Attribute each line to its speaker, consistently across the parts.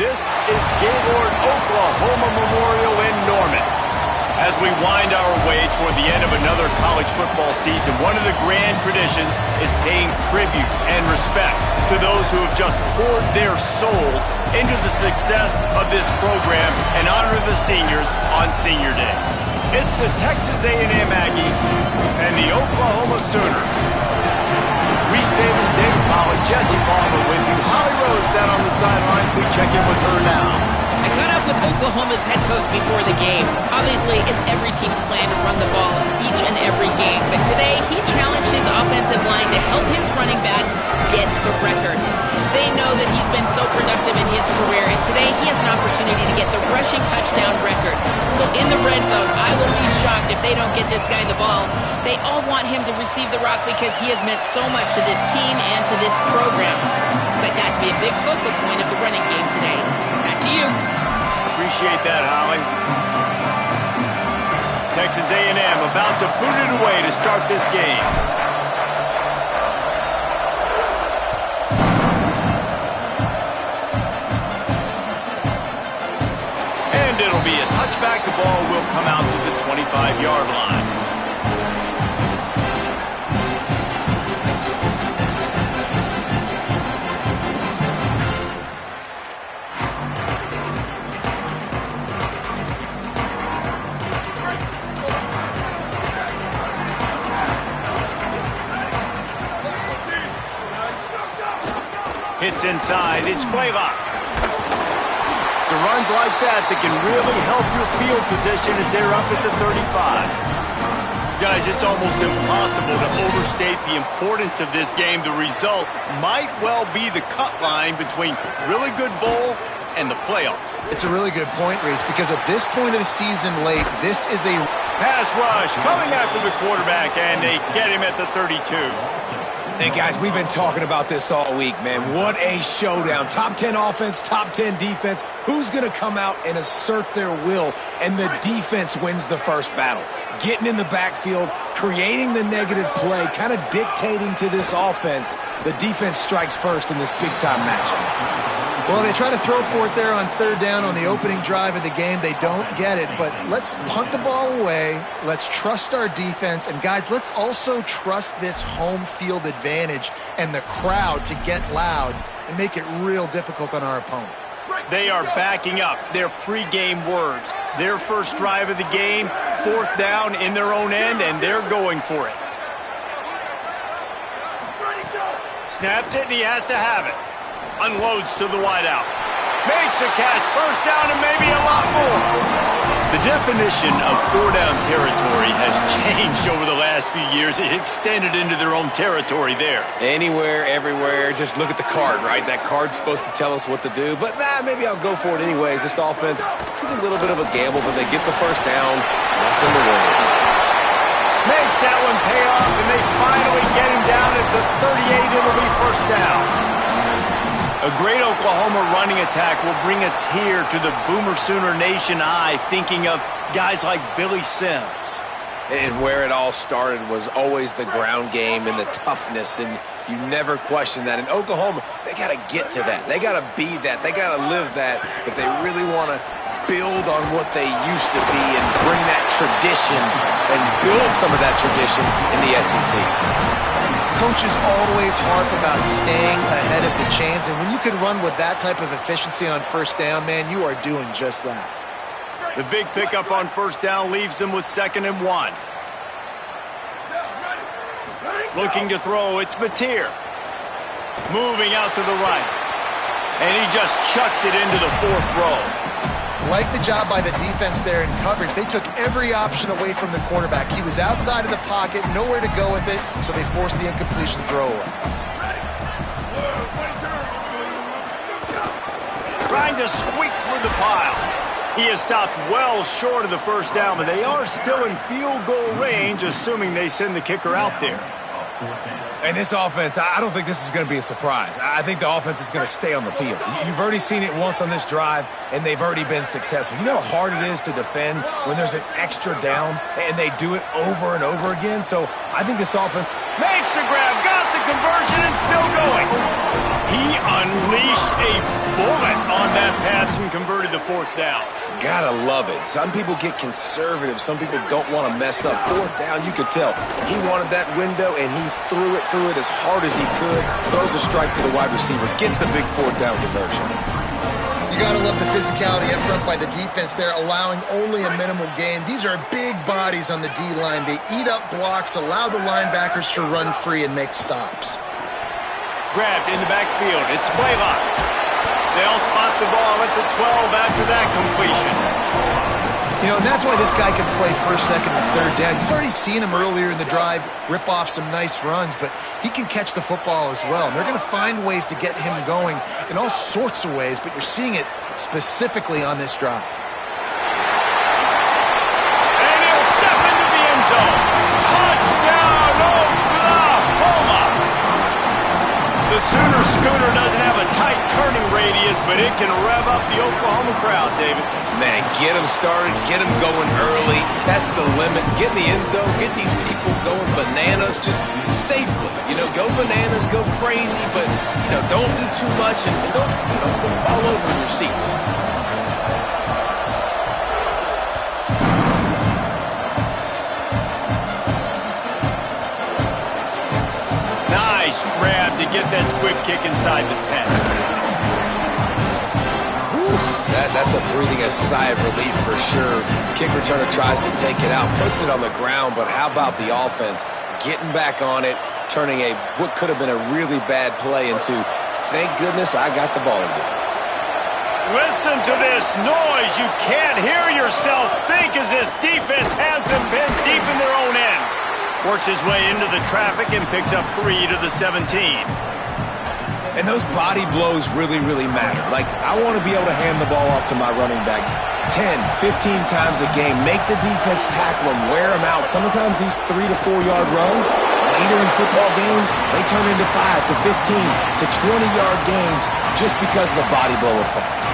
Speaker 1: This is Gaylord Oklahoma Memorial in Norman. As we wind our way toward the end of another college football season, one of the grand traditions is paying tribute and respect to those who have just poured their souls into the success of this program and honor the seniors on Senior Day. It's the Texas A&M Aggies and the Oklahoma Sooners. Reese Davis, Dave Pollock, Jesse Palmer with you. Holly Rose down on the sidelines. We check in with her now.
Speaker 2: I caught up with Oklahoma's head coach before the game. Obviously, it's every team's plan to run the ball each and every game. But today, he challenged his offensive line to help his running back get the record. They know that he's been so productive in his career, and today he has an opportunity to get the rushing touchdown record. So in the red zone, I will be shocked if they don't get this guy the ball. They all want him to receive the rock because he has meant so much to this team and to this program. Expect that to be a big focal point of the running game today. Back to you.
Speaker 1: Appreciate that, Holly. Texas A&M about to boot it away to start this game. And it'll be a touchback. The ball will come out to the 25-yard line. Hits inside, it's Blaylock. So runs like that can really help your field position as they're up at the 35. Guys, it's almost impossible to overstate the importance of this game. The result might well be the cut line between really good bowl and the playoffs.
Speaker 3: It's a really good point, Reese, because at this point of the season late, this is a
Speaker 1: pass rush coming after the quarterback, and they get him at the 32.
Speaker 4: Hey, guys, we've been talking about this all week, man. What a showdown. Top 10 offense, top 10 defense. Who's going to come out and assert their will? And the defense wins the first battle. Getting in the backfield, creating the negative play, kind of dictating to this offense. The defense strikes first in this big-time matchup.
Speaker 3: Well, they try to throw for it there on third down on the opening drive of the game. They don't get it, but let's punt the ball away. Let's trust our defense. And, guys, let's also trust this home field advantage and the crowd to get loud and make it real difficult on our opponent.
Speaker 1: They are backing up their pregame words. Their first drive of the game, fourth down in their own end, and they're going for it. Snaps it, and he has to have it. Unloads to the wideout. Makes a catch. First down and maybe a lot more. The definition of four-down territory has changed over the last few years. It extended into their own territory there.
Speaker 4: Anywhere, everywhere. Just look at the card, right? That card's supposed to tell us what to do. But, maybe I'll go for it anyways. This offense took a little bit of a gamble, but they get the first down. Nothing to worry about.
Speaker 1: Makes that one pay off, and they finally get him down at the 38. It'll be first down. A great Oklahoma running attack will bring a tear to the Boomer Sooner Nation eye, thinking of guys like Billy Sims.
Speaker 4: And where it all started was always the ground game and the toughness, and you never question that. In Oklahoma, they got to get to that. They got to be that. They got to live that if they really want to build on what they used to be and bring that tradition and build some of that tradition in the SEC.
Speaker 3: Coaches always harp about staying ahead of the chains, and when you can run with that type of efficiency on first down, man, you are doing just that.
Speaker 1: The big pickup on first down leaves them with 2nd and 1. Looking to throw, it's Mateer. Moving out to the right. And he just chucks it into the 4th row.
Speaker 3: Like the job by the defense there in coverage. They took every option away from the quarterback. He was outside of the pocket, nowhere to go with it, so they forced the incompletion throwaway.
Speaker 1: Trying to squeak through the pile. He is stopped well short of the first down, but they are still in field goal range, assuming they send the kicker out there.
Speaker 4: And this offense, I don't think this is going to be a surprise. I think the offense is going to stay on the field. You've already seen it once on this drive, and they've already been successful. You know how hard it is to defend when there's an extra down, and they do it over and over again? So I think this offense
Speaker 1: makes the grab, got the conversion, and still going. He unleashed a bullet on that pass and converted the fourth down.
Speaker 4: Gotta love it. Some people get conservative. Some people don't want to mess up. Fourth down, you could tell. He wanted that window, and he threw it as hard as he could. Throws a strike to the wide receiver. Gets the big fourth down conversion.
Speaker 3: You got to love the physicality up front by the defense there, allowing only a minimal gain. These are big bodies on the D-line. They eat up blocks, allow the linebackers to run free and make stops.
Speaker 1: Grabbed in the backfield. It's Blaylock. They'll spot the ball at the 12 after that completion.
Speaker 3: You know, and that's why this guy can play first, second, and third down. You've already seen him earlier in the drive rip off some nice runs, but he can catch the football as well. And they're going to find ways to get him going in all sorts of ways, but you're seeing it specifically on this drive.
Speaker 1: And he'll step into the end zone. Touchdown, Oklahoma! The Sooner Scooter doesn't have a tight turning radius, but it can rev up the Oklahoma crowd, David.
Speaker 4: Man, get them started, get them going early, test the limits, get in the end zone, get these people going bananas just safely. You know, go bananas, go crazy, but, you know, don't do too much and don't fall over in your seats.
Speaker 1: Nice grab to get that squib kick inside the 10.
Speaker 4: That's a breathing a sigh of relief for sure. Kick returner tries to take it out, puts it on the ground, but how about the offense getting back on it, turning what could have been a really bad play into, thank goodness I got the ball again.
Speaker 1: Listen to this noise. You can't hear yourself think as this defense has them pinned deep in their own end. Works his way into the traffic and picks up 3 to the 17.
Speaker 4: And those body blows really, really matter. Like, I want to be able to hand the ball off to my running back 10, 15 times a game. Make the defense tackle them, wear them out. Sometimes these 3 to 4 yard runs, later in football games, they turn into 5 to 15 to 20-yard gains just because of the body blow effect.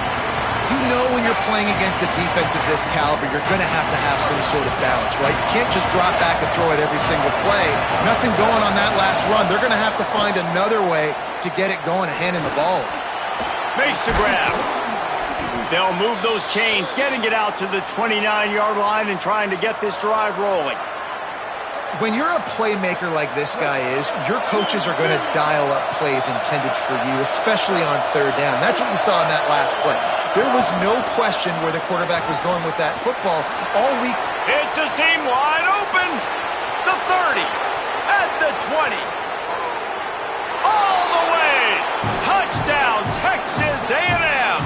Speaker 3: You know when you're playing against a defense of this caliber, you're going to have some sort of balance, right? You can't just drop back and throw it every single play. Nothing going on that last run. They're going to have to find another way to get it going and handing the ball.
Speaker 1: Makes the grab. They'll move those chains, getting it out to the 29-yard line and trying to get this drive rolling.
Speaker 3: When you're a playmaker like this guy is, your coaches are going to dial up plays intended for you, especially on third down. That's what you saw in that last play. There was no question where the quarterback was going with that football all week.
Speaker 1: It's a seam wide open. The 30, at the 20. All the way. Touchdown, Texas A&M.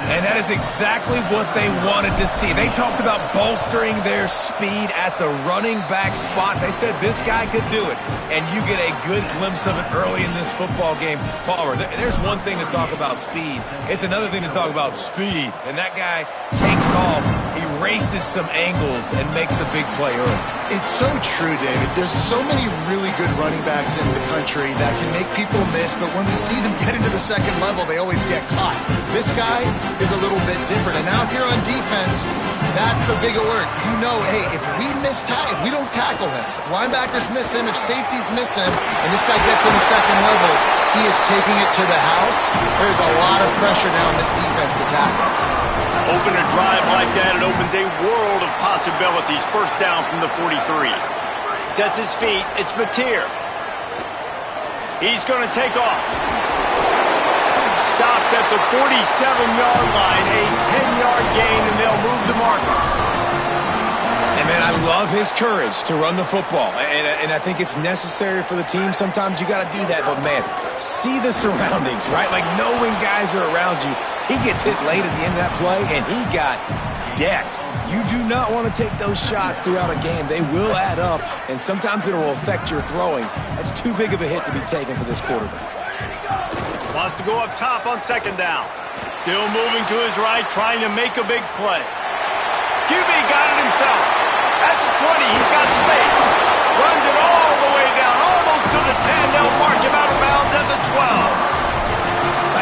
Speaker 4: And that is exactly what they wanted to see. They talked about bolstering their speed at the running back spot. They said this guy could do it. And you get a good glimpse of it early in this football game. Palmer, there's one thing to talk about speed. It's another thing to talk about speed. And that guy takes off, erases some angles, and makes the big play early.
Speaker 3: It's so true, David. There's so many really good running backs in the country that can make people miss, but when we see them get into the second level, they always get caught. This guy is a little bit different. And now if you're on defense, that's a big alert. You know, hey, if we don't tackle him, if linebackers miss him, if safeties miss him, and this guy gets in the second level, he is taking it to the house. There's a lot of pressure now on this defense to tackle.
Speaker 1: Open a drive like that, it opens a world of possibilities. First down from the 43. Sets his feet. It's Mateer. He's going to take off. Stopped at the 47-yard line. A 10-yard gain, and they'll move the markers.
Speaker 4: And, man, I love his courage to run the football. And I think it's necessary for the team. Sometimes you got to do that. But, man, see the surroundings, right? Like, knowing guys are around you. He gets hit late at the end of that play, and he got decked. You do not want to take those shots throughout a game. They will add up, and sometimes it will affect your throwing. That's too big of a hit to be taken for this quarterback.
Speaker 1: Wants to go up top on second down. Still moving to his right, trying to make a big play. QB got it himself. At the 20, he's got space. Runs it all the way down, almost to the 10. They'll mark him out of bounds at the 12.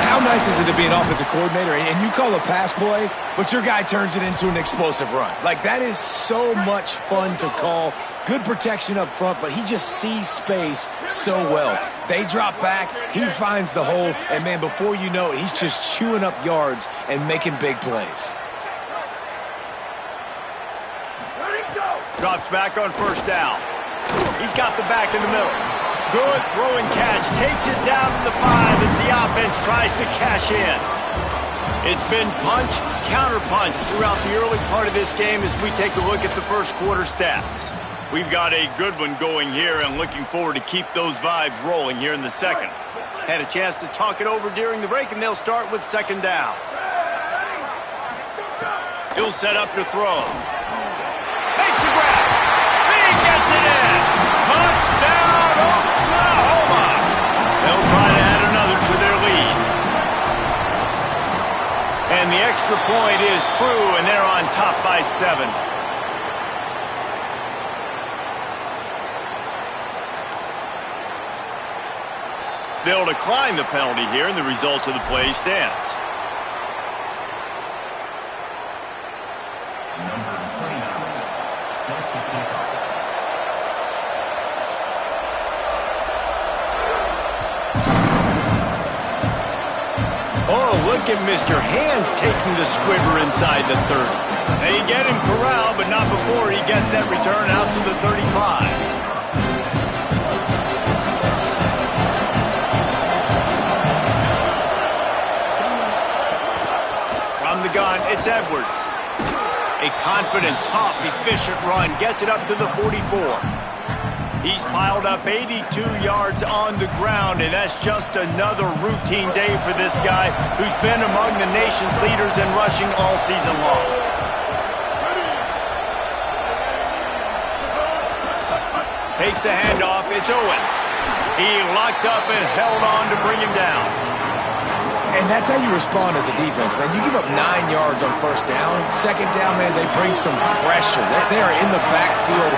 Speaker 4: How nice is it to be an offensive coordinator and you call a pass play, but your guy turns it into an explosive run? Like, that is so much fun to call. Good protection up front, but he just sees space so well. They drop back, he finds the holes, and, man, before you know it, he's just chewing up yards and making big plays.
Speaker 1: Drops back on first down. He's got the back in the middle. Good throw and catch. Takes it down to the 5 as the offense tries to cash in. It's been punch, counter punch throughout the early part of this game as we take a look at the first quarter stats. We've got a good one going here and looking forward to keep those vibes rolling here in the second. Had a chance to talk it over during the break, and they'll start with second down. He'll set up to throw. Makes the grab. He gets it in. Touchdown, Oklahoma. They'll try to add another to their lead. And the extra point is true, and they're on top by 7. They'll decline the penalty here, and the result of the play stands. Oh, look at Mr. Hands taking the squibber inside the 30. They get him corralled, but not before he gets that return out to the 35. The gun, it's Edwards. A confident, tough, efficient run gets it up to the 44. He's piled up 82 yards on the ground, and that's just another routine day for this guy who's been among the nation's leaders in rushing all season long. Takes the handoff, it's Owens. He locked up and held on to bring him down.
Speaker 4: And that's how you respond as a defense, man. You give up 9 yards on first down. Second down, man, they bring some pressure. They are in the backfield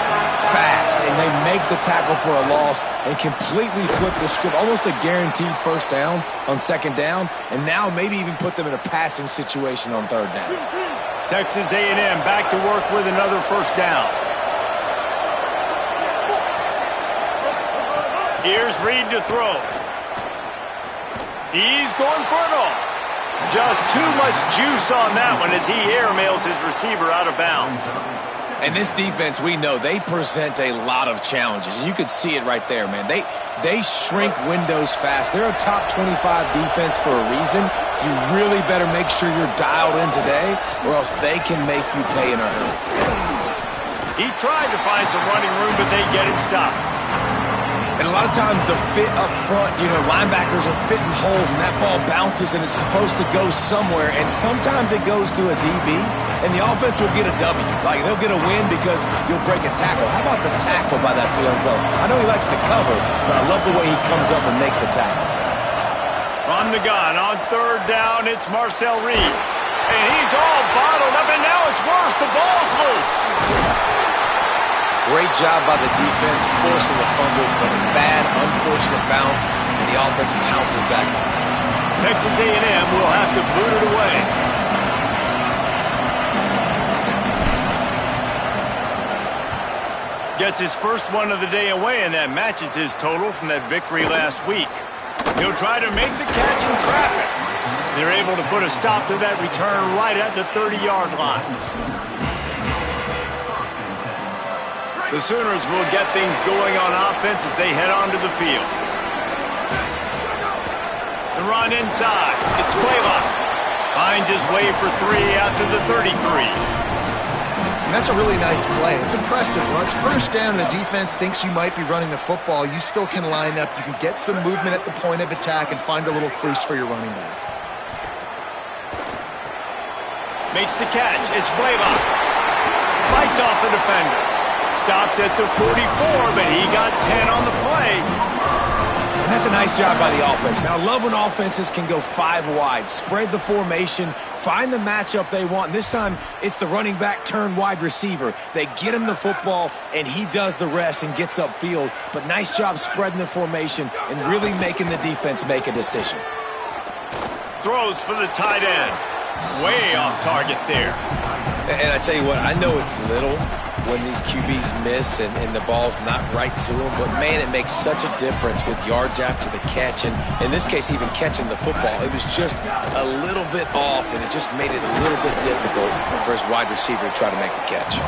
Speaker 4: fast, and they make the tackle for a loss and completely flip the script. Almost a guaranteed first down on second down, and now maybe even put them in a passing situation on third down.
Speaker 1: Texas A&M back to work with another first down. Here's Reed to throw. He's going for it all. Just too much juice on that one as he airmails his receiver out of bounds.
Speaker 4: And this defense, we know, they present a lot of challenges. And you could see it right there, man. They shrink windows fast. They're a top 25 defense for a reason. You really better make sure you're dialed in today, or else they can make you pay in a hurry.
Speaker 1: He tried to find some running room, but they get him stopped.
Speaker 4: And a lot of times the fit up front, you know, linebackers are fitting holes and that ball bounces and it's supposed to go somewhere. And sometimes it goes to a DB and the offense will get a W. Like, they'll get a win because you'll break a tackle. How about the tackle by that field goal? I know he likes to cover, but I love the way he comes up and makes the tackle.
Speaker 1: On the gun, on third down, it's Marcel Reed. And he's all bottled up, and now it's worse. The ball's loose.
Speaker 4: Great job by the defense, forcing the fumble, but a bad, unfortunate bounce, and the offense pounces back on it.
Speaker 1: Texas A&M will have to boot it away. Gets his first one of the day away, and that matches his total from that victory last week. He'll try to make the catch in traffic. They're able to put a stop to that return right at the 30-yard line. The Sooners will get things going on offense as they head onto the field. The run inside. It's Blaylock. Finds his way for 3 out to the 33.
Speaker 3: And that's a really nice play. It's impressive. Once first down, the defense thinks you might be running the football. You still can line up. You can get some movement at the point of attack and find a little crease for your running back.
Speaker 1: Makes the catch. It's Blaylock. Fights off the defender. Stopped at the 44, but he got 10 on the play.
Speaker 4: And that's a nice job by the offense. Now, I love when offenses can go 5 wide, spread the formation, find the matchup they want. And this time, it's the running back turned wide receiver. They get him the football, and he does the rest and gets upfield. But nice job spreading the formation and really making the defense make a decision.
Speaker 1: throws for the tight end. Way off target there.
Speaker 4: And I tell you what, I know it's little when these QBs miss and the ball's not right to them, but man, it makes such a difference with yards after the catch, and in this case, even catching the football. It was just a little bit off, and it just made it a little bit difficult for his wide receiver to try to make the catch.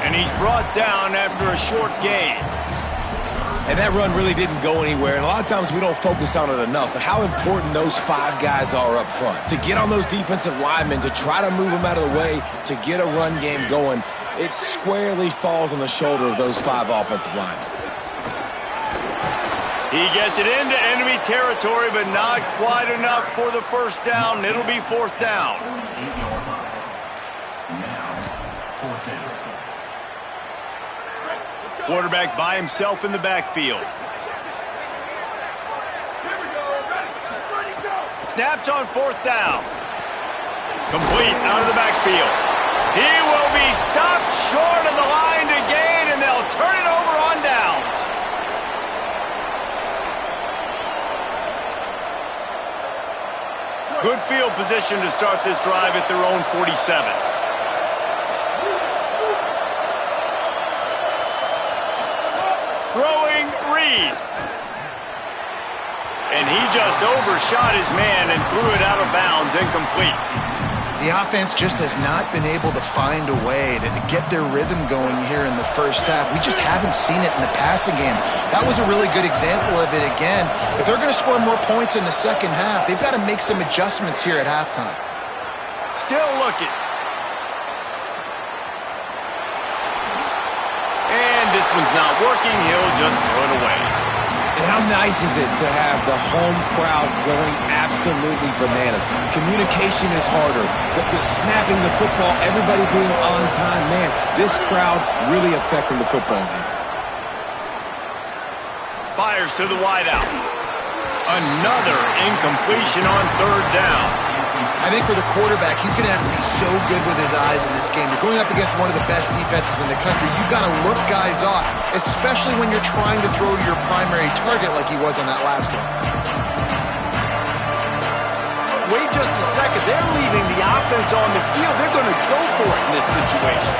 Speaker 1: And he's brought down after a short gain.
Speaker 4: And that run really didn't go anywhere, and a lot of times we don't focus on it enough, but how important those 5 guys are up front. To get on those defensive linemen, to try to move them out of the way, to get a run game going, it squarely falls on the shoulder of those 5 offensive linemen.
Speaker 1: He gets it into enemy territory, but not quite enough for the first down. It'll be 4th down. Quarterback by himself in the backfield. Snapped on 4th down. Complete out of the backfield. He will be stopped short of the line to gain, and they'll turn it over on downs. Good field position to start this drive at their own 47. Throwing Reed. And he just overshot his man and threw it out of bounds, incomplete.
Speaker 3: The offense just has not been able to find a way to get their rhythm going here in the first half. We just haven't seen it in the passing game. That was a really good example of it again. If they're going to score more points in the second half, they've got to make some adjustments here at halftime.
Speaker 1: Still looking. And this one's not working. He'll just throw it away.
Speaker 4: And how nice is it to have the home crowd going absolutely bananas? Communication is harder, but the snapping the football, everybody being on time, man, this crowd really affecting the football game.
Speaker 1: Fires to the wideout. Another incompletion on 3rd down.
Speaker 3: I think for the quarterback, he's going to have to be so good with his eyes in this game. You're going up against one of the best defenses in the country. You've got to look guys off, especially when you're trying to throw to your primary target like he was on that last one.
Speaker 1: Wait just a second. They're leaving the offense on the field. They're going to go for it in this situation.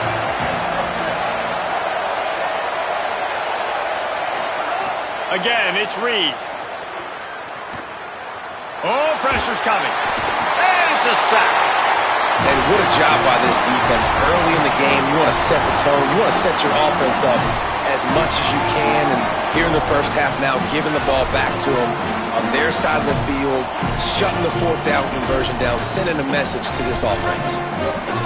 Speaker 1: Again, it's Reed. Oh, pressure's coming. And it's a sack.
Speaker 4: And what a job by this defense. Early in the game, you want to set the tone. You want to set your offense up as much as you can. And here in the first half now, giving the ball back to them on their side of the field, shutting the 4th down conversion down, sending a message to this offense.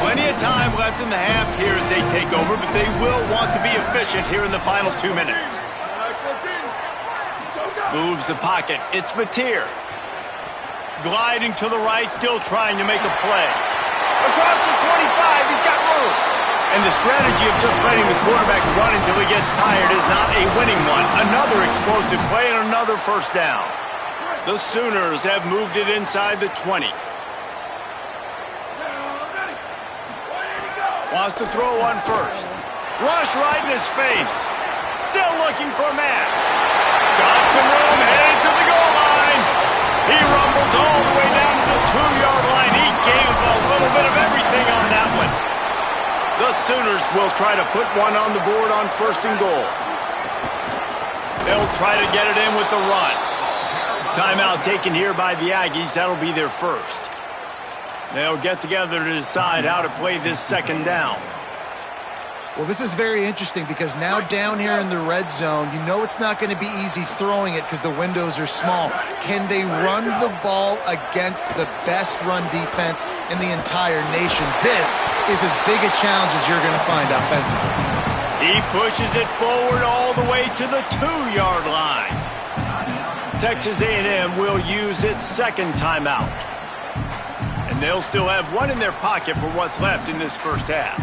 Speaker 1: Plenty of time left in the half here as they take over, but they will want to be efficient here in the final 2 minutes. Moves the pocket. It's Mateer. Gliding to the right, still trying to make a play. Across the 25, he's got room. And the strategy of just letting the quarterback run until he gets tired is not a winning one. Another explosive play and another first down. The Sooners have moved it inside the 20. Wants to throw one first. Rush right in his face. Still looking for a man. Got some room, headed to the goal line. He rumbles all the way down to the 2-yard line. He gave a little bit of everything on that one. The Sooners will try to put one on the board on 1st and goal. They'll try to get it in with the run. Timeout taken here by the Aggies. That'll be their first. They'll get together to decide how to play this 2nd down.
Speaker 3: Well, this is very interesting because now down here in the red zone, you know it's not going to be easy throwing it because the windows are small. Can they run the ball against the best run defense in the entire nation? This is as big a challenge as you're going to find offensively.
Speaker 1: He pushes it forward all the way to the 2-yard line. Texas A&M will use its 2nd timeout. And they'll still have one in their pocket for what's left in this first half.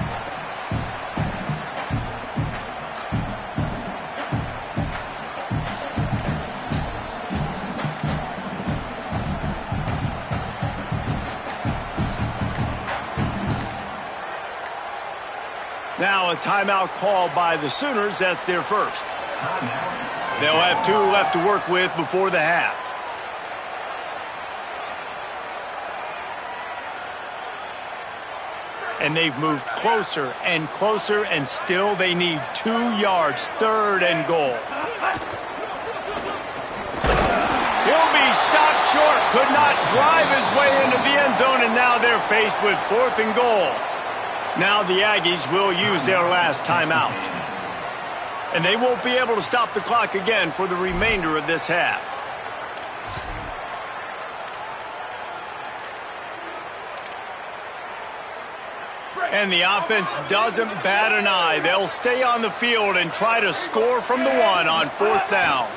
Speaker 1: Now a timeout called by the Sooners. That's their first. They'll have 2 left to work with before the half. And they've moved closer and closer, and still they need 2 yards, 3rd and goal. He'll be stopped short, could not drive his way into the end zone, and now they're faced with 4th and goal. Now the Aggies will use their last timeout. And they won't be able to stop the clock again for the remainder of this half. And the offense doesn't bat an eye. They'll stay on the field and try to score from the 1 on 4th down.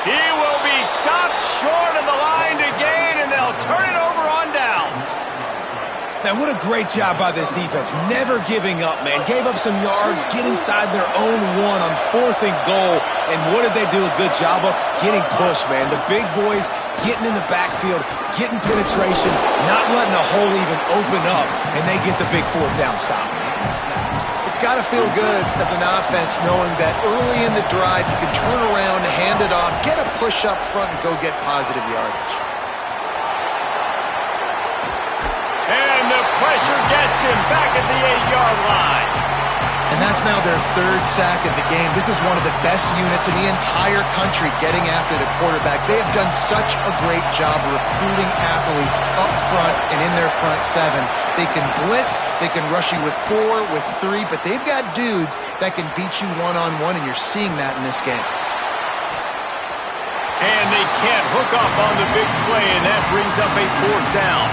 Speaker 1: He will be stopped short of the line to gain, and they'll turn it over on downs.
Speaker 4: Man, what a great job by this defense. Never giving up, man. Gave up some yards, get inside their own 1 on 4th and goal. And what did they do a good job of? Getting pushed, man. The big boys getting in the backfield, getting penetration, not letting the hole even open up, and they get the big 4th down stop.
Speaker 3: It's got to feel good as an offense knowing that early in the drive you can turn around, hand it off, get a push up front, and go get positive yardage.
Speaker 1: And the pressure gets him back at the 8-yard line.
Speaker 3: And that's now their 3rd sack of the game. This is one of the best units in the entire country getting after the quarterback. They have done such a great job recruiting athletes up front and in their front 7. They can blitz, they can rush you with 4, with 3, but they've got dudes that can beat you one-on-one, and you're seeing that in this game.
Speaker 1: And they can't hook up on the big play, and that brings up a 4th down.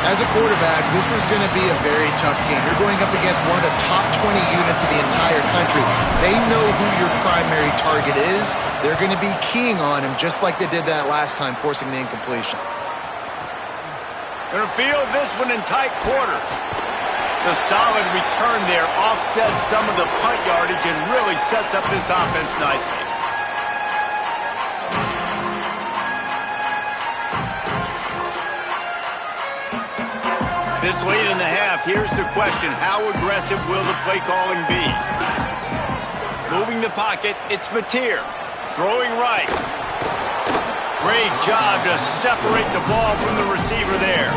Speaker 3: As a quarterback, this is going to be a very tough game. You're going up against one of the top 20 units in the entire country. They know who your primary target is. They're going to be keying on him just like they did that last time, forcing the incompletion.
Speaker 1: Going to field this one in tight quarters. The solid return there offsets some of the punt yardage and really sets up this offense nicely. This late in the half, here's the question. How aggressive will the play calling be? Moving the pocket, it's Mateer. Throwing right. Great job to separate the ball from the receiver there.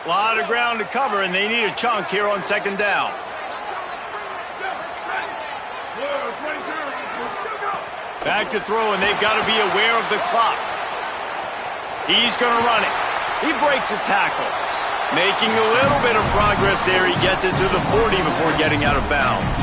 Speaker 1: A lot of ground to cover, and they need a chunk here on 2nd down. Back to throw, and they've got to be aware of the clock. He's going to run it. He breaks a tackle. Making a little bit of progress there. He gets it to the 40 before getting out of bounds.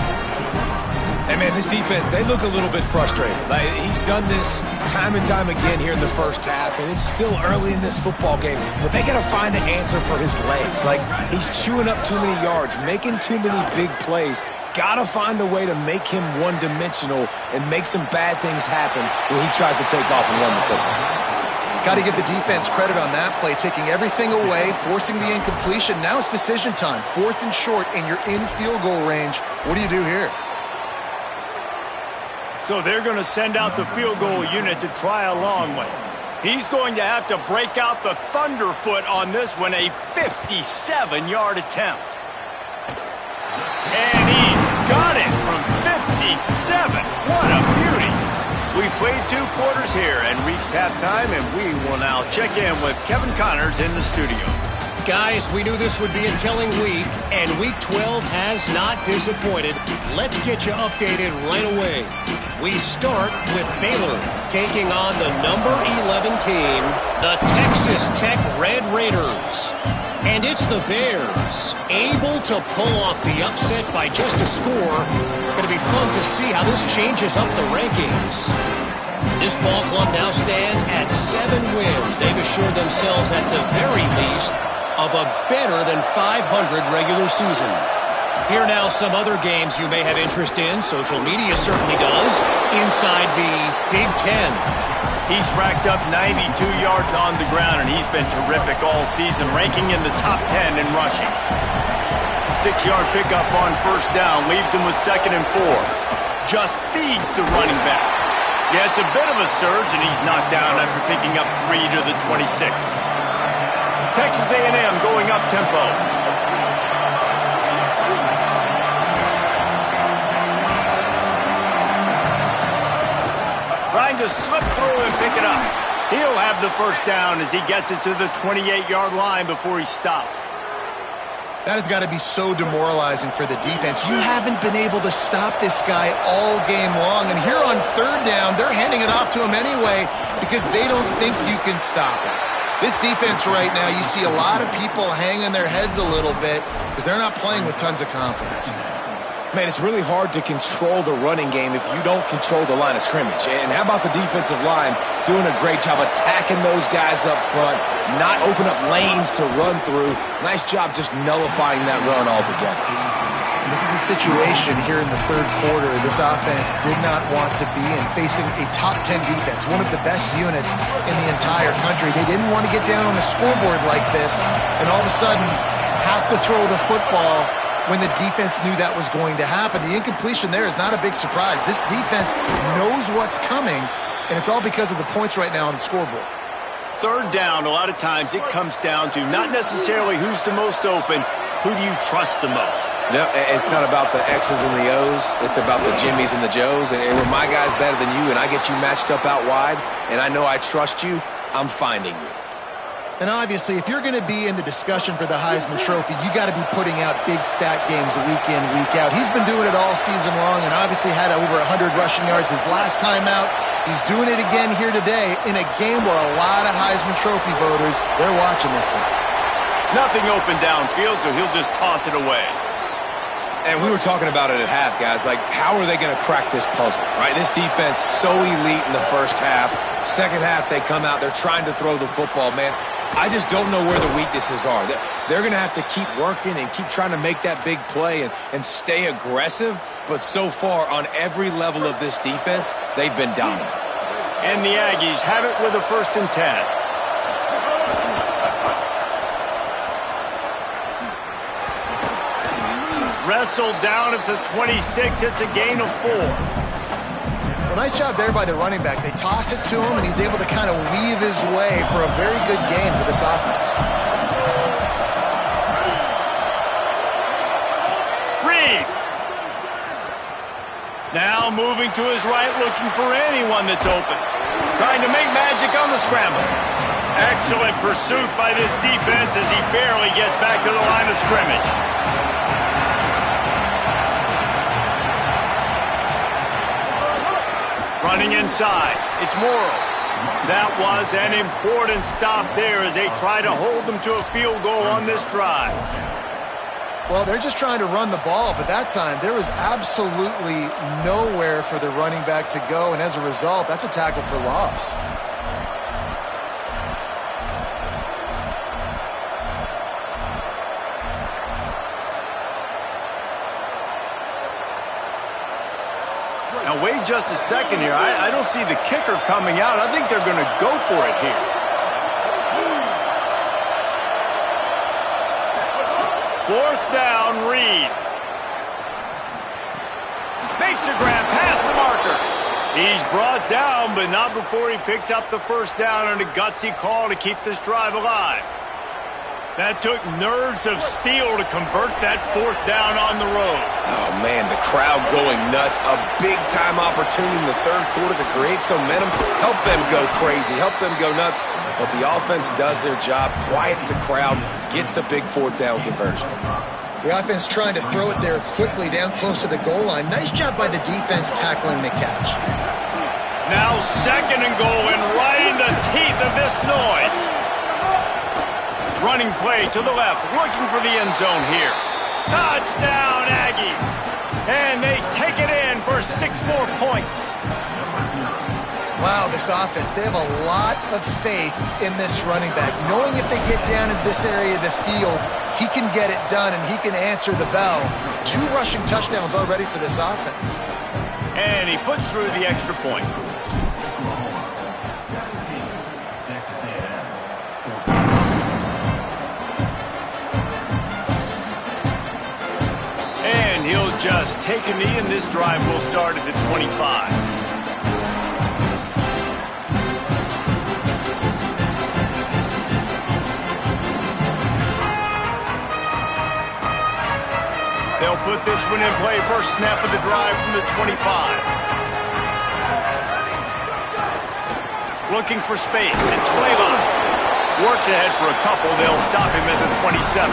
Speaker 4: Hey, man, this defense, they look a little bit frustrated. Like, he's done this time and time again here in the first half, and it's still early in this football game, but they got to find an answer for his legs. Like, he's chewing up too many yards, making too many big plays. Got to find a way to make him one-dimensional and make some bad things happen when he tries to take off and run the football.
Speaker 3: Got to give the defense credit on that play, taking everything away, forcing the incompletion. Now it's decision time. 4th and short, and you're in field goal range. What do you do here?
Speaker 1: So they're going to send out the field goal unit to try a long one. He's going to have to break out the thunderfoot on this one, a 57-yard attempt. And he's got it from 57. What a beauty. We've played 2 quarters here and reached halftime, and we will now check in with Kevin Connors in the studio.
Speaker 5: Guys, we knew this would be a telling week, and Week 12 has not disappointed. Let's get you updated right away. We start with Baylor taking on the number 11 team, the Texas Tech Red Raiders. And it's the Bears, able to pull off the upset by just a score. Going to be fun to see how this changes up the rankings. This ball club now stands at 7 wins. They've assured themselves at the very least of a better than 500 regular season. Here now some other games you may have interest in. Social media certainly does. Inside the Big Ten.
Speaker 1: He's racked up 92 yards on the ground, and he's been terrific all season, ranking in the top 10 in rushing. 6-yard pickup on 1st down, leaves him with 2nd and 4. Just feeds the running back. Gets a bit of a surge, and he's knocked down after picking up 3 to the 26. Texas A&M going up tempo. trying to slip through and pick it up. He'll have the first down as he gets it to the 28-yard line before he stopped.
Speaker 3: That has got to be so demoralizing for the defense. You haven't been able to stop this guy all game long. And here on third down, they're handing it off to him anyway because they don't think you can stop him. This defense right now, you see a lot of people hanging their heads a little bit because they're not playing with tons of confidence.
Speaker 4: Man, it's really hard to control the running game if you don't control the line of scrimmage. And how about the defensive line doing a great job attacking those guys up front, not open up lanes to run through. Nice job just nullifying that run altogether.
Speaker 3: This is a situation here in the third quarter this offense did not want to be in, facing a top 10 defense, one of the best units in the entire country. They didn't want to get down on the scoreboard like this and all of a sudden have to throw the football when the defense knew that was going to happen. The incompletion there is not a big surprise. This defense knows what's coming, and it's all because of the points right now on the scoreboard.
Speaker 1: Third down, a lot of times it comes down to not necessarily who's the most open, who do you trust the most?
Speaker 4: No, it's not about the X's and the O's. It's about the Jimmys and the Joes. And when my guy's better than you and I get you matched up out wide and I know I trust you, I'm finding you.
Speaker 3: And obviously, if you're going to be in the discussion for the Heisman Trophy, you got to be putting out big stat games week in, week out. He's been doing it all season long and obviously had over 100 rushing yards his last time out. He's doing it again here today in a game where a lot of Heisman Trophy voters, they're watching this one.
Speaker 1: Nothing open downfield, so he'll just toss it away.
Speaker 4: And we were talking about it at half, guys. Like, how are they going to crack this puzzle, right? This defense so elite in the first half. Second half, they come out. They're trying to throw the football, man. I just don't know where the weaknesses are. They're going to have to keep working and keep trying to make that big play and stay aggressive. But so far, on every level of this defense, they've been dominant.
Speaker 1: And the Aggies have it with a 1st and 10. Wrestled down at the 26. It's a gain of 4.
Speaker 3: Well, nice job there by the running back. They toss it to him, and he's able to kind of weave his way for a very good gain for this offense.
Speaker 1: Reed. Now moving to his right, looking for anyone that's open. Trying to make magic on the scramble. Excellent pursuit by this defense as he barely gets back to the line of scrimmage. Running inside, it's Morrow. That was an important stop there as they try to hold them to a field goal on this drive.
Speaker 3: Well, they're just trying to run the ball, but that time there was absolutely nowhere for the running back to go, and as a result, that's a tackle for loss.
Speaker 1: Now, wait just a second here. I don't see the kicker coming out. I think they're going to go for it here. Fourth down, Reed. Makes the grab past the marker. He's brought down, but not before he picks up the first down on a gutsy call to keep this drive alive. That took nerves of steel to convert that fourth down on the road.
Speaker 4: Oh, man, the crowd going nuts. A big-time opportunity in the third quarter to create some momentum. Help them go crazy. Help them go nuts. But the offense does their job, quiets the crowd, gets the big fourth down conversion.
Speaker 3: The offense trying to throw it there quickly down close to the goal line. Nice job by the defense tackling the catch.
Speaker 1: Now 2nd and goal and right in the teeth of this noise. Running play to the left, looking for the end zone here. Touchdown, Aggies! And they take it in for 6 more points.
Speaker 3: Wow, this offense, they have a lot of faith in this running back. Knowing if they get down in this area of the field, he can get it done and he can answer the bell. 2 rushing touchdowns already for this offense.
Speaker 1: And he puts through the extra point. And he'll just take a knee, and this drive will start at the 25. They'll put this one in play. First snap of the drive from the 25. Looking for space. It's Blaylock. Works ahead for a couple. They'll stop him at the 27.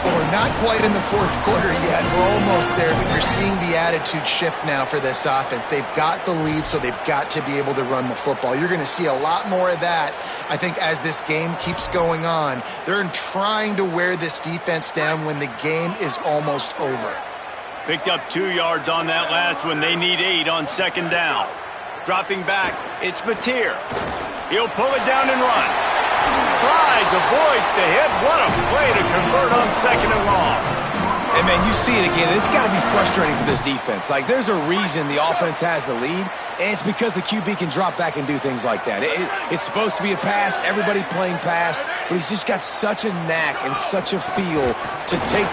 Speaker 3: Well, we're not quite in the fourth quarter yet. We're almost there, but you're seeing the attitude shift now for this offense. They've got the lead, so they've got to be able to run the football. You're going to see a lot more of that, I think, as this game keeps going on. They're trying to wear this defense down when the game is almost over.
Speaker 1: Picked up 2 yards on that last one. They need 8 on second down. Dropping back, it's Mateer. He'll pull it down and run. Slides, avoids the hit. What a play to convert on second and long.
Speaker 4: And, man, you see it again. It's got to be frustrating for this defense. Like, there's a reason the offense has the lead, and it's because the QB can drop back and do things like that. It's supposed to be a pass, everybody playing pass, but he's just got such a knack and such a feel to take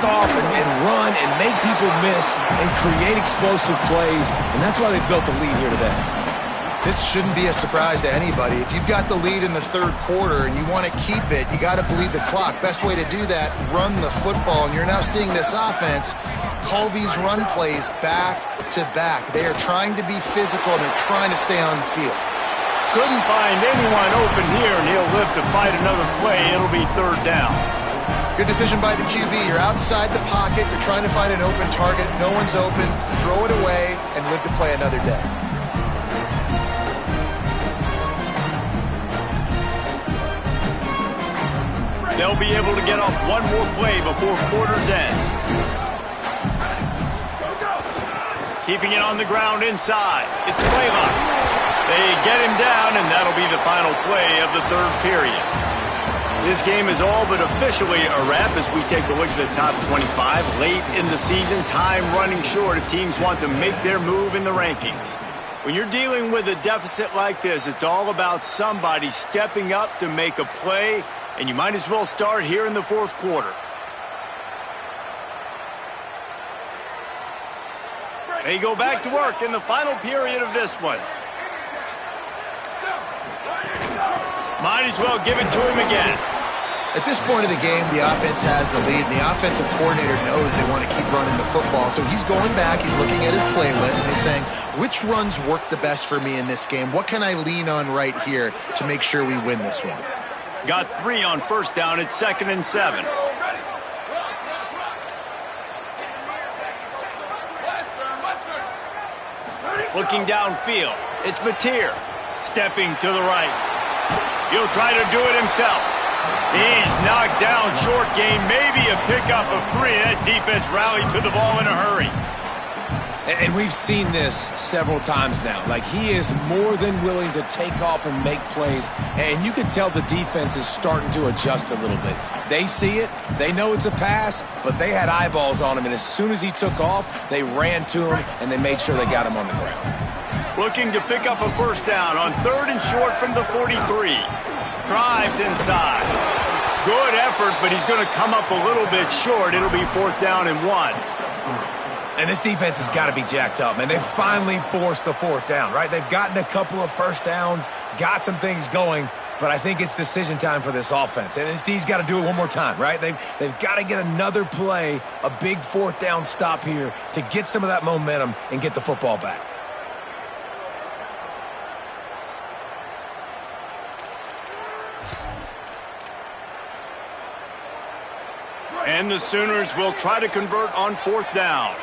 Speaker 4: off and run and make people miss and create explosive plays, and that's why they built the lead here today.
Speaker 3: This shouldn't be a surprise to anybody. If you've got the lead in the third quarter and you want to keep it, you got to bleed the clock. Best way to do that, run the football. And you're now seeing this offense call these run plays back to back. They are trying to be physical, and they're trying to stay on the field.
Speaker 1: Couldn't find anyone open here, and he'll live to fight another play. It'll be third down.
Speaker 3: Good decision by the QB. You're outside the pocket. You're trying to find an open target. No one's open. Throw it away and live to play another day.
Speaker 1: They'll be able to get off one more play before quarter's end. Keeping it on the ground inside. It's Blaylock. They get him down, and that'll be the final play of the third period. This game is all but officially a wrap as we take a look at the top 25. Late in the season, time running short if teams want to make their move in the rankings. When you're dealing with a deficit like this, it's all about somebody stepping up to make a play, and you might as well start here in the fourth quarter. They go back to work in the final period of this one. Might as well give it to him again.
Speaker 3: At this point of the game, the offense has the lead, and the offensive coordinator knows they want to keep running the football. So he's going back, he's looking at his playlist, and he's saying, which runs work the best for me in this game? What can I lean on right here to make sure we win this one?
Speaker 1: Got 3 on first down at 2nd and 7. Looking downfield, it's Mateer. Stepping to the right. He'll try to do it himself. He's knocked down short gain, maybe a pickup of 3. That defense rallied to the ball in a hurry.
Speaker 4: And we've seen this several times now. Like, he is more than willing to take off and make plays. And you can tell the defense is starting to adjust a little bit. They see it. They know it's a pass, but they had eyeballs on him. And as soon as he took off, they ran to him, and they made sure they got him on the ground.
Speaker 1: Looking to pick up a first down on 3rd and short from the 43. Drives inside. Good effort, but he's going to come up a little bit short. It'll be 4th down and 1.
Speaker 4: And this defense has got to be jacked up, man. They've finally forced the 4th down, right? They've gotten a couple of first downs, got some things going, but I think it's decision time for this offense. And this D's got to do it one more time, right? They've got to get another play, a big 4th down stop here to get some of that momentum and get the football back.
Speaker 1: And the Sooners will try to convert on 4th down.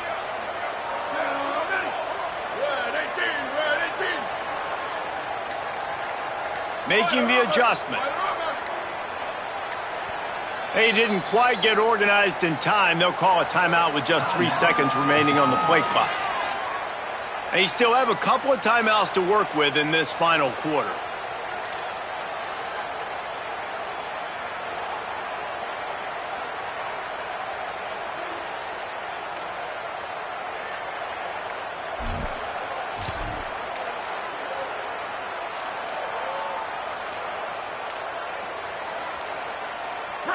Speaker 1: Making the adjustment. They didn't quite get organized in time. They'll call a timeout with just 3 seconds remaining on the play clock. They still have a couple of timeouts to work with in this final quarter.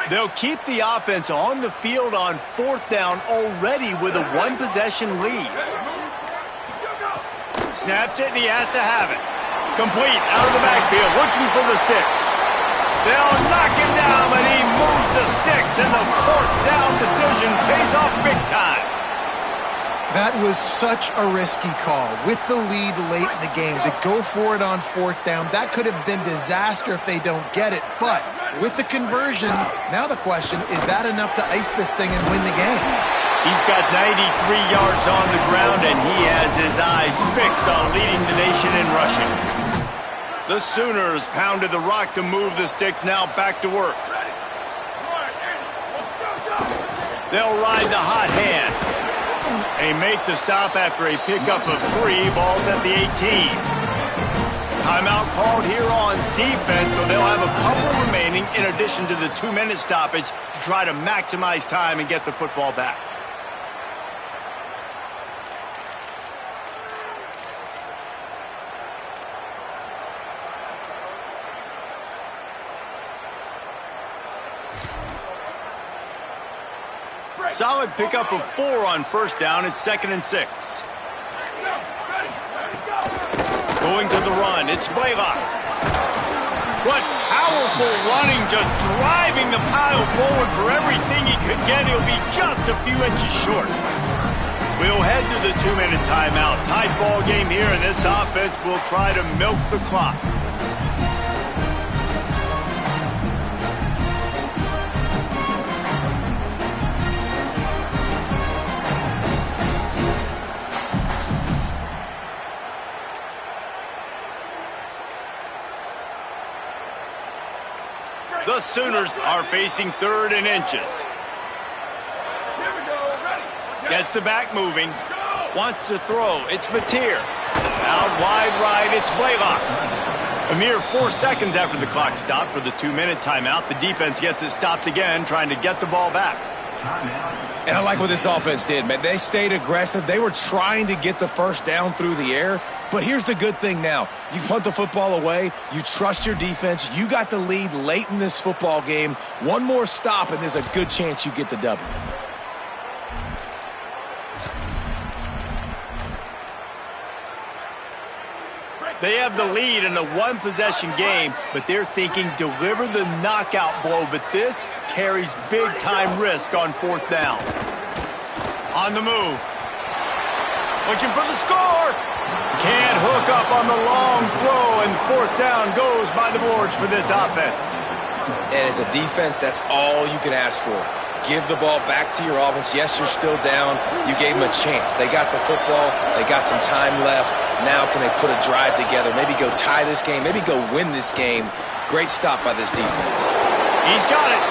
Speaker 1: They'll keep the offense on the field on 4th down already with a 1-possession lead. Snaps it, and he has to have it. Complete, out of the backfield, looking for the sticks. They'll knock him down, but he moves the sticks, and the 4th down decision pays off big time.
Speaker 3: That was such a risky call. With the lead late in the game, to go for it on 4th down, that could have been disaster if they don't get it. But with the conversion, now the question, is that enough to ice this thing and win the game?
Speaker 1: He's got 93 yards on the ground, and he has his eyes fixed on leading the nation in rushing. The Sooners pounded the rock to move the sticks, now back to work. They'll ride the hot hand. They make the stop after a pickup of 3, balls at the 18. Timeout called here on defense, so they'll have a couple remaining in addition to the 2-minute stoppage to try to maximize time and get the football back. Solid pickup of 4 on 1st down. It's 2nd and 6. Going to the run. It's Blaylock. What powerful running, just driving the pile forward for everything he could get. He'll be just a few inches short. We'll head to the 2-minute timeout. Tight ball game here, and this offense will try to milk the clock. The Sooners are facing 3rd and inches. Gets the back moving. Wants to throw. It's Mateer. Out wide right, it's Blaylock. A mere 4 seconds after the clock stopped for the 2-minute timeout, the defense gets it stopped again, trying to get the ball back.
Speaker 4: And I like what this offense did, man. They stayed aggressive. They were trying to get the 1st down through the air. But here's the good thing now. You punt the football away. You trust your defense. You got the lead late in this football game. One more stop, and there's a good chance you get the W.
Speaker 1: They have the lead in a 1-possession game, but they're thinking deliver the knockout blow. But this carries big-time risk on 4th down. On the move. Looking for the score. Can't hook up on the long throw, and 4th down goes by the boards for this offense.
Speaker 4: And as a defense, that's all you can ask for. Give the ball back to your offense. Yes, you're still down. You gave them a chance. They got the football. They got some time left. Now can they put a drive together? Maybe go tie this game. Maybe go win this game. Great stop by this defense.
Speaker 1: He's got it.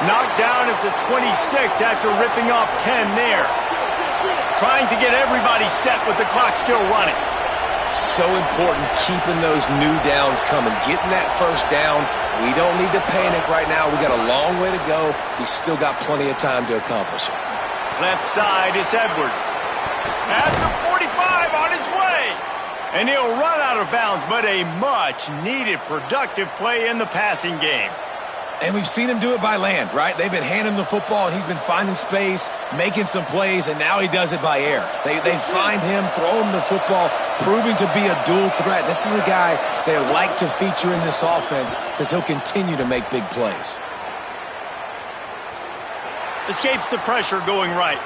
Speaker 1: Knocked down at the 26 after ripping off 10 there. Trying to get everybody set with the clock still running.
Speaker 4: So important keeping those new downs coming. Getting that 1st down. We don't need to panic right now. We got a long way to go. We still got plenty of time to accomplish it.
Speaker 1: Left side is Edwards. At the 45 on his way. And he'll run out of bounds, but a much-needed productive play in the passing game.
Speaker 4: And we've seen him do it by land, right? They've been handing him the football, and he's been finding space, making some plays, and now he does it by air. They find him, throw him the football, proving to be a dual threat. This is a guy they like to feature in this offense because he'll continue to make big plays.
Speaker 1: Escapes the pressure going right.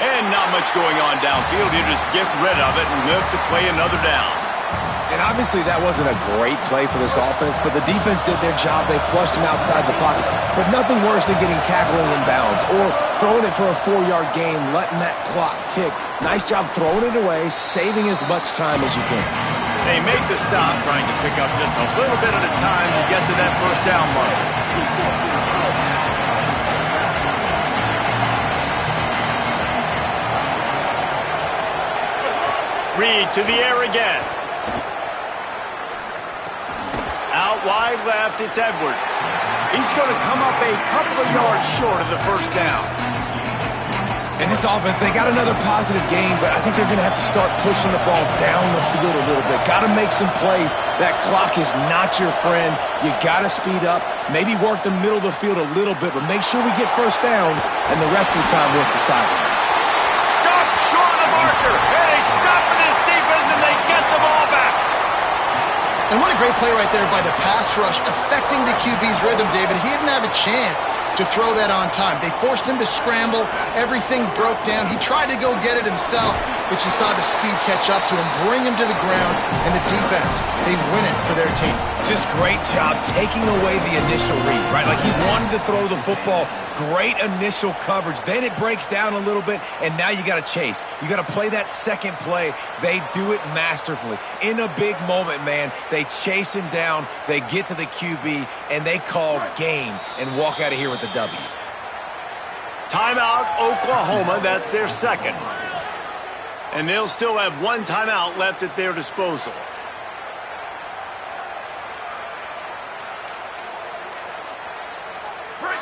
Speaker 1: And not much going on downfield. He'll just get rid of it and live to play another down.
Speaker 4: And obviously that wasn't a great play for this offense, but the defense did their job. They flushed him outside the pocket. But nothing worse than getting tackled in bounds or throwing it for a 4-yard gain, letting that clock tick. Nice job throwing it away, saving as much time as you can.
Speaker 1: They make the stop, trying to pick up just a little bit at a time to get to that 1st down mark. Reed to the air again. Out wide left, it's Edwards. He's going to come up a couple of yards short of the 1st down.
Speaker 4: And this offense, they got another positive game, but I think they're going to have to start pushing the ball down the field a little bit. Got to make some plays. That clock is not your friend. You got to speed up, maybe work the middle of the field a little bit, but make sure we get 1st downs and the rest of the time work the sidelines.
Speaker 1: Stop short of the marker. And they stop in this defense and they get the ball back.
Speaker 3: And what a great play right there by the pass rush, affecting the QB's rhythm, David. He didn't have a chance to throw that on time. They forced him to scramble. Everything broke down. He tried to go get it himself, but you saw the speed catch up to him, bring him to the ground, and the defense, they win it for their team.
Speaker 4: Just great job taking away the initial read, right? Like he wanted to throw the football. Great initial coverage. Then it breaks down a little bit, and now you got to chase. You got to play that second play. They do it masterfully. In a big moment, man, they chase him down, they get to the QB, and they call game and walk out of here with the W.
Speaker 1: Timeout, Oklahoma. That's their second. And they'll still have one timeout left at their disposal.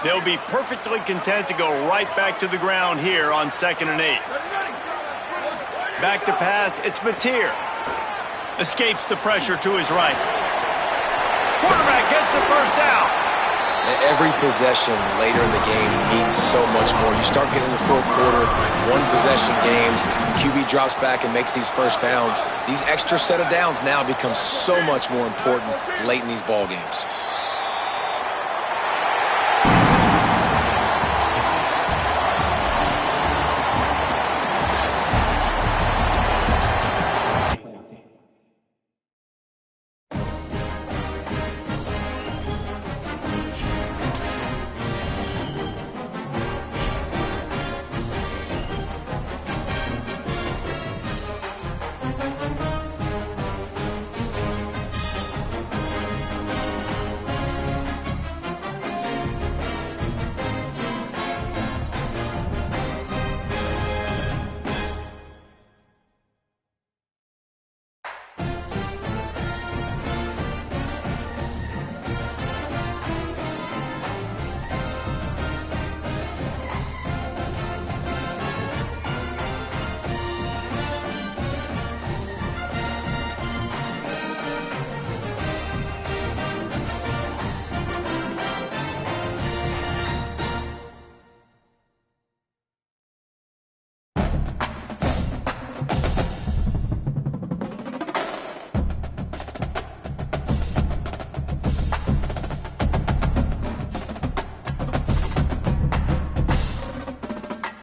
Speaker 1: They'll be perfectly content to go right back to the ground here on 2nd and 8. Back to pass, it's Mateer. Escapes the pressure to his right. Quarterback gets the first down.
Speaker 4: Every possession later in the game means so much more. You start getting the fourth quarter, one possession games, QB drops back and makes these first downs. These extra set of downs now become so much more important late in these ball games.